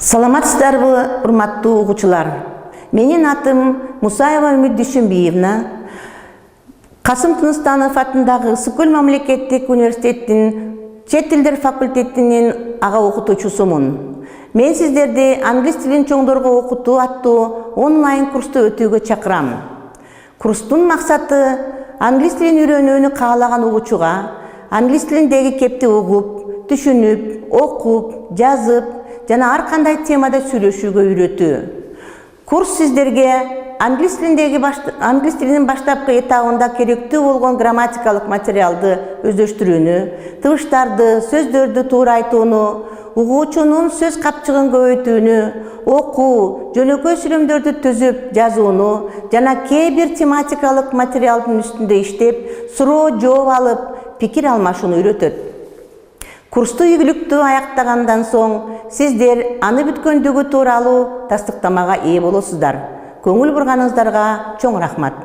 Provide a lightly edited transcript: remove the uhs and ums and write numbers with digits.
Саламатсыздарбы, урматтуу угуучулар. Менин атым Мусаева Үмүт Дүйшөнбиевна. Касым Тыныстанов атындагы Ысык-Көл мамлекеттик университеттин чет тилдер факультетинин ага окутуучусумун. Мен сиздерди англис тилин чоңдорго окутуу аттуу онлайн курсту өтүүгө чакырам. Курстун максаты англис тилин үйрөнүүнү каалаган угуучуга англис тилиндеги кепти угуп, түшүнүп, окуп, жазып жана ар кандай темада сүйлөшүүгө үйрөтүү. Курс сиздерге англис тилинин баштапкы этабында керектүү болгон грамматикалык материалды өздөштүрүүнү, тыбыштарды, сөздөрдү туура айтууну, угуучунун сөз капчыгын көбөйтүүнү, окуу, жөнөкөй сүйлөмдөрдү түзүп жазууну жана кээ бир тематикалык материалдын үстүндө иштеп, суроо жооп алып, пикир алмашууну үйрөтөт. Курсту ийгиликтүү аяктагандан соң сиздер аны бүткөндүгү тууралуу тастыктамага ээ болосуздар. Көңүл бурганыңыздарга чоң рахмат.